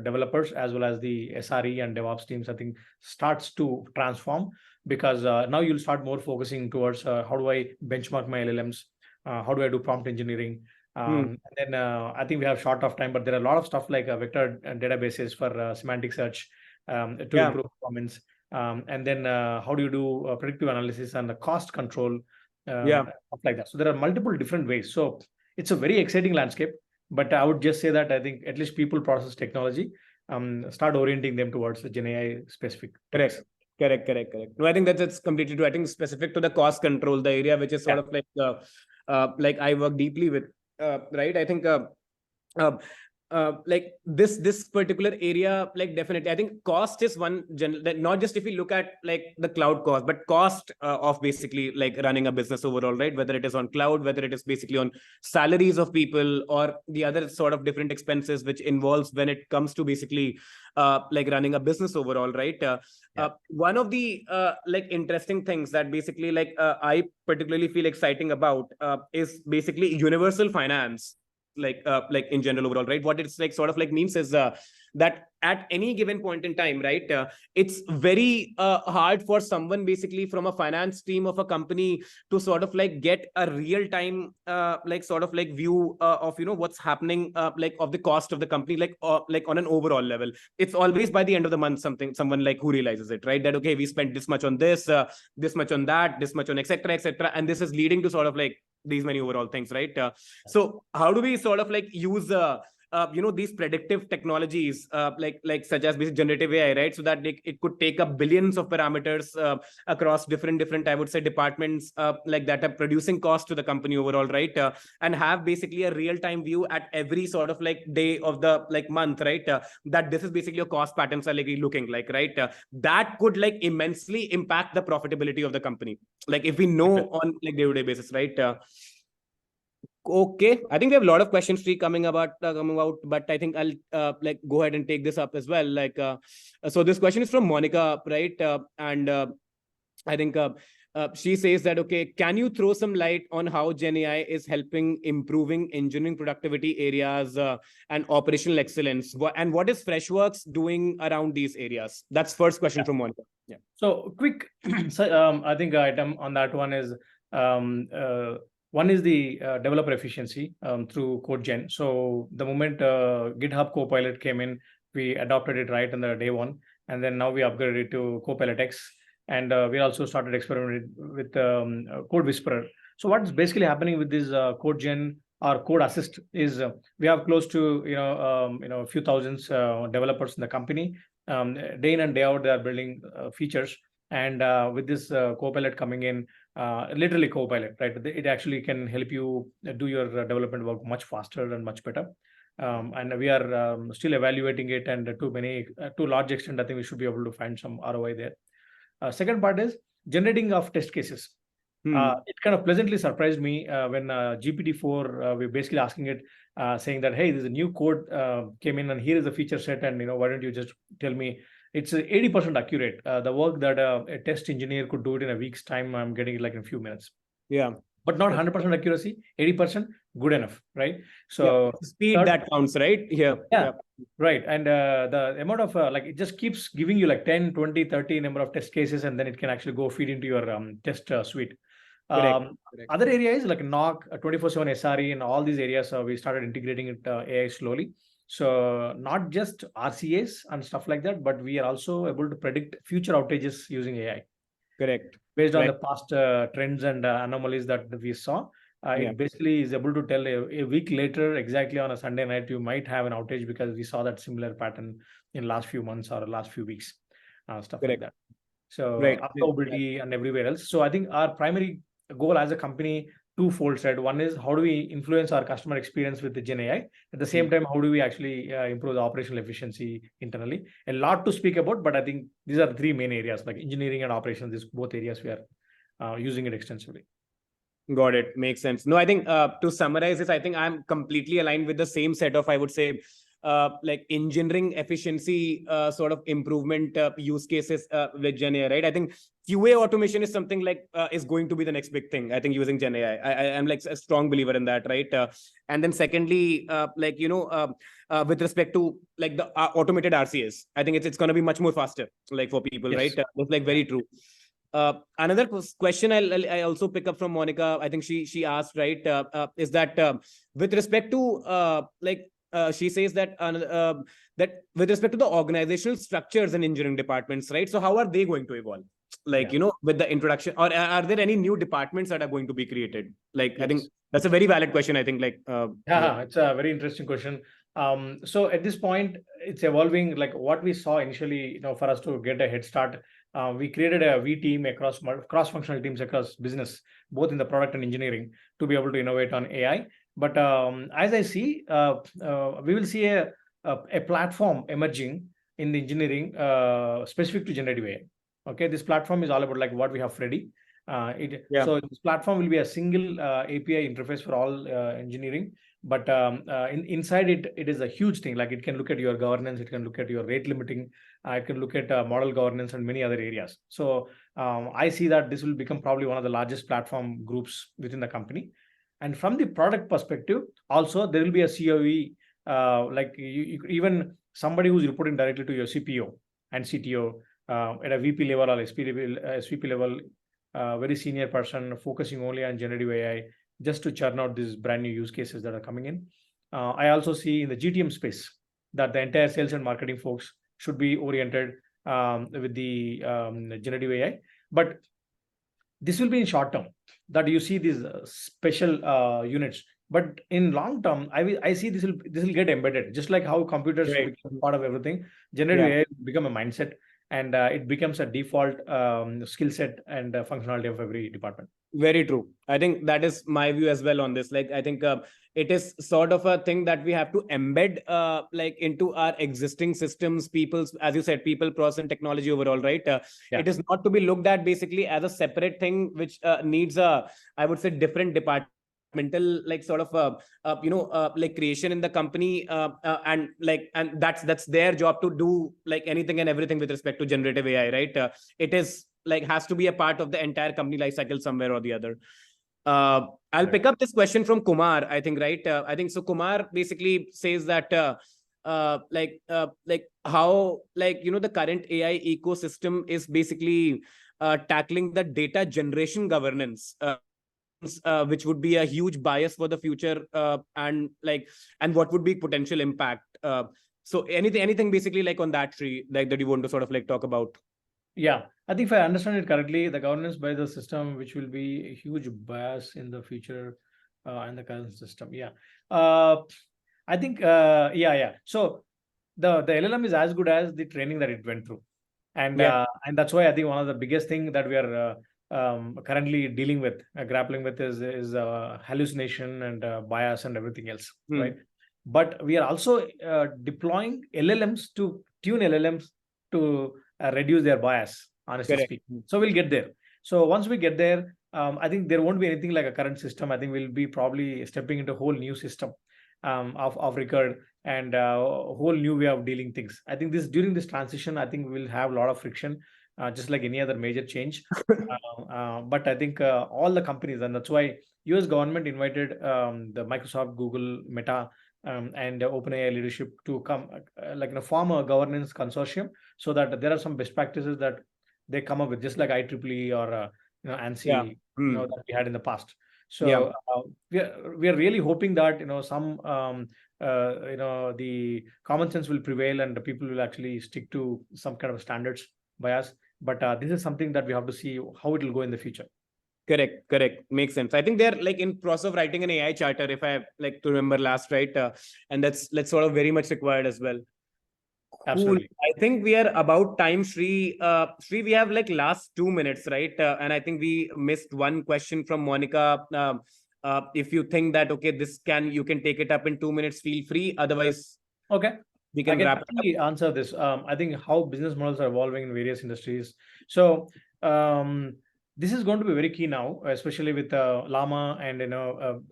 developers as well as the SRE and DevOps teams, I think starts to transform, because now you'll start more focusing towards how do I benchmark my LLMs, how do I do prompt engineering, Hmm. and then I think we have short of time, but there are a lot of stuff like vector databases for semantic search to Yeah. improve performance, and then how do you do predictive analysis and the cost control, Yeah. stuff like that. So there are multiple different ways. So it's a very exciting landscape. But I would just say that I think at least people process technology, start orienting them towards the Gen AI specific Correct. things. Correct. No, I think that's completely true. I think specific to the cost control, the area which is sort Yeah, of like I work deeply with, right? I think uh, like this particular area, like definitely I think cost is one general, that not just if we look at like the cloud cost, but cost of basically like running a business overall, right? Whether it is on cloud, whether it is basically on salaries of people, or the other sort of different expenses which involves when it comes to basically like running a business overall, right? yeah, One of the like interesting things that basically I particularly feel exciting about is basically universal finance, like in general overall, right? What it's like sort of like means is that at any given point in time, right, it's very hard for someone basically from a finance team of a company to sort of like get a real time like sort of like view of what's happening like of the cost of the company, like on an overall level. It's always by the end of the month someone like who realizes it, right, that okay, we spent this much on this much on that, this much on etc., and this is leading to sort of like these many overall things, right? So how do we sort of like use these predictive technologies like such as generative AI, right? So that it could take up billions of parameters across different I would say departments like that are producing cost to the company overall, right? And have basically a real time view at every sort of like day of the like month, right? That this is basically your cost patterns are like looking like, right? That could like immensely impact the profitability of the company, like if we know definitely. on like day-to-day basis, right? Okay, I think we have a lot of questions free coming out, but I think I'll like go ahead and take this up as well. So this question is from Monica, right? And I think she says that okay, can you throw some light on how Gen AI is helping improving engineering productivity areas and operational excellence? And what is Freshworks doing around these areas? That's first question Yeah. from Monica. Yeah. So quick, so, I think item on that one is um, uh, one is the developer efficiency through CodeGen. So the moment GitHub Copilot came in, we adopted it right on the day one, and then now we upgraded it to Copilot X, and we also started experimenting with Code Whisperer. So what's basically happening with this CodeGen or Code Assist is we have close to a few thousands developers in the company. Day in and day out they are building features, and with this Copilot coming in, literally Copilot, right? It actually can help you do your development work much faster and much better. And we are still evaluating it, and to large extent I think we should be able to find some ROI there. Second part is generating of test cases. Hmm. It kind of pleasantly surprised me when GPT-4, we're basically asking it, saying that, hey, there's a new code came in, and here is the feature set, and why don't you just tell me? It's 80% accurate. The work that a test engineer could do it in a week's time, I'm getting it like in a few minutes. Yeah. But not 100% accuracy, 80% good enough, right? Yeah. So Speed third, that counts, right? Yeah. yeah, Yeah. right. And the amount of like it just keeps giving you like 10, 20, 30 number of test cases, and then it can actually go feed into your test suite. Correct. Correct. Other areas like knock 24/7 SRE and all these areas, we started integrating it AI slowly. So not just RCAs and stuff like that, but we are also able to predict future outages using AI Correct. based on the Right. past trends and anomalies that we saw. It basically is able to tell a week later, exactly on a Sunday night, you might have an outage, because we saw that similar pattern in last few months or last few weeks, stuff like Correct. that. So Right. observability and everywhere else. So I think our primary goal as a company, twofold said. One is, how do we influence our customer experience with the Gen AI? At the same time, how do we actually improve the operational efficiency internally? A lot to speak about, but I think these are the three main areas, like engineering and operations. These both areas we are using it extensively. Got it. Makes sense. No, I think to summarize this, I think I'm completely aligned with the same set of, I would say, like engineering efficiency sort of improvement use cases with Gen AI, right? I think QA automation is something like is going to be the next big thing. I think using Gen AI, I am like a strong believer in that, right? And then secondly, like with respect to like the automated RCS, I think it's going to be much more faster, like for people, Yes. right? That's like very true. Another question I also pick up from Monica. I think she asked, right, is that with respect to she says that that with respect to the organizational structures in engineering departments, right? So how are they going to evolve? Like with the introduction, or are there any new departments that are going to be created? Like I think that's a very valid question. I think like it's a very interesting question. So at this point, it's evolving. Like what we saw initially, for us to get a head start, we created a V team across cross-functional teams across business, both in the product and engineering, to be able to innovate on AI. But as I see, we will see a platform emerging in the engineering specific to generative AI. Okay, this platform is all about like what we have Freddy. So this platform will be a single API interface for all engineering, but inside it is a huge thing. Like it can look at your governance, it can look at your rate limiting, it can look at model governance and many other areas. So I see that this will become probably one of the largest platform groups within the company. And from the product perspective, also there will be a COE, like even somebody who's reporting directly to your CPO and CTO at a VP level or SVP level, very senior person focusing only on generative AI, just to churn out these brand new use cases that are coming in. I also see in the GTM space that the entire sales and marketing folks should be oriented with the generative AI. But this will be in short term that you see these special units. But in long term, I see this will get embedded, just like how computers become part of everything. Generative AI will become a mindset, and it becomes a default skill set and functionality of every department. Very true. I think that is my view as well on this. Like, I think it is sort of a thing that we have to embed like into our existing systems, people's, as you said, people, process, and technology overall, right? It is not to be looked at basically as a separate thing, which needs a, I would say, different departmental like sort of like creation in the company, and that's their job to do like anything and everything with respect to generative AI, right? It is like has to be a part of the entire company life cycle somewhere or the other. I'll pick up this question from Kumar, I think, right? I think so. Kumar basically says that like how the current AI ecosystem is basically tackling the data generation governance, which would be a huge bias for the future, and what would be potential impact. So anything basically like on that tree, like that you want to sort of like talk about? Yeah, I think if I understand it correctly, the governance by the system, which will be a huge bias in the future, and the current system. Yeah, I think yeah. So the LLM is as good as the training that it went through, and that's why I think one of the biggest thing that we are currently dealing with, grappling with, is hallucination and bias and everything else, right? But we are also deploying LLMs to tune LLMs to reduce their bias, honestly speaking. So we'll get there. So once we get there, I think there won't be anything like a current system. I think we'll be probably stepping into a whole new system of record, and a whole new way of dealing things. I think during this transition, I think we'll have a lot of friction, just like any other major change. But I think all the companies, and that's why US government invited the Microsoft, Google, Meta, and OpenAI leadership to come form a governance consortium, so that there are some best practices that they come up with, just like IEEE or ANSI, that we had in the past. So we are really hoping that some the common sense will prevail, and the people will actually stick to some kind of standards bias. But this is something that we have to see how it will go in the future. Correct. Makes sense. I think they're like in process of writing an AI charter, if I like to remember last, right? And that's sort of very much required as well. Cool. Absolutely. I think we are about time, Shri. Shri, we have like last 2 minutes, right? And I think we missed one question from Monica. If you think that okay, you can take it up in 2 minutes, feel free. Otherwise, Okay. we I can can wrap it up. actually answer this. I think how business models are evolving in various industries. So this is going to be very key now, especially with Llama and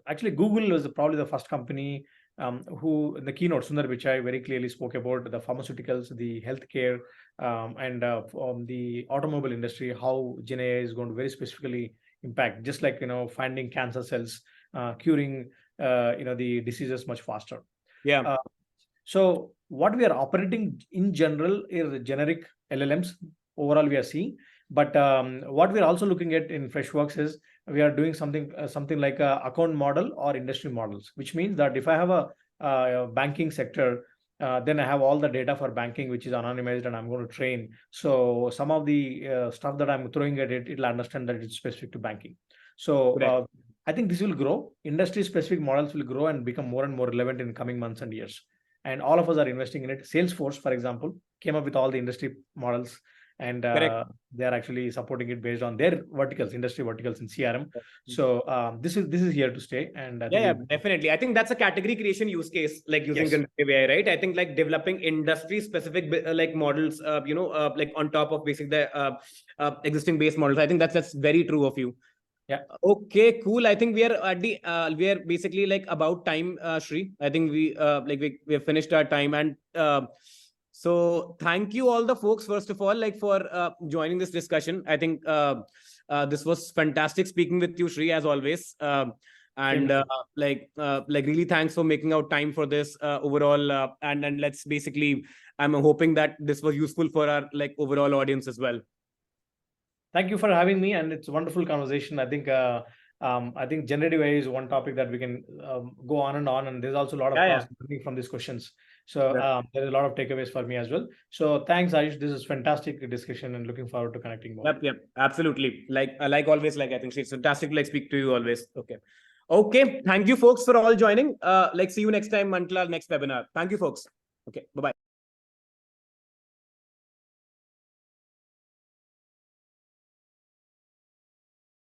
actually Google was probably the first company who in the keynote Sundar Pichai very clearly spoke about the pharmaceuticals, the healthcare, and from the automobile industry, how Gen AI is going to very specifically impact, just like finding cancer cells, curing the diseases much faster. Yeah. Uh, so what we are operating in general is generic LLMs overall we are seeing, but what we are also looking at in Freshworks is we are doing something like a account model or industry models, which means that if I have a banking sector, then I have all the data for banking, which is anonymized, and I'm going to train. So some of the stuff that I'm throwing at it, it'll understand that it's specific to banking. So Correct. I think this will grow. Industry specific models will grow and become more and more relevant in coming months and years, and all of us are investing in it. Salesforce, for example, came up with all the industry models, and Correct. they are actually supporting it based on their verticals, industry verticals in CRM. So this is here to stay, and I think Yeah, definitely. I think that's a category creation use case, like using yes, generative AI, right? I think like developing industry specific like models, like on top of basic the existing base models. I think that's very true of you. yeah. Okay, cool. I think we are at the we are basically like about time, Shri. I think we have finished our time, and so thank you all the folks first of all like for joining this discussion. I think this was fantastic speaking with you, Shri, as always. Same And here. like really thanks for making out time for this overall. And let's basically, I'm hoping that this was useful for our like overall audience as well. Thank you for having me, and it's a wonderful conversation. I think generative AI is one topic that we can go on, and there's also a lot of Yeah. cross learning from these questions. So Yeah. there's a lot of takeaways for me as well. So thanks, Ayush. This is fantastic discussion, and looking forward to connecting more. Yep, absolutely. Like always, like I think it's fantastic to like speak to you always. Okay. Thank you, folks, for all joining. Like see you next time until our next webinar. Thank you, folks. Okay, bye bye.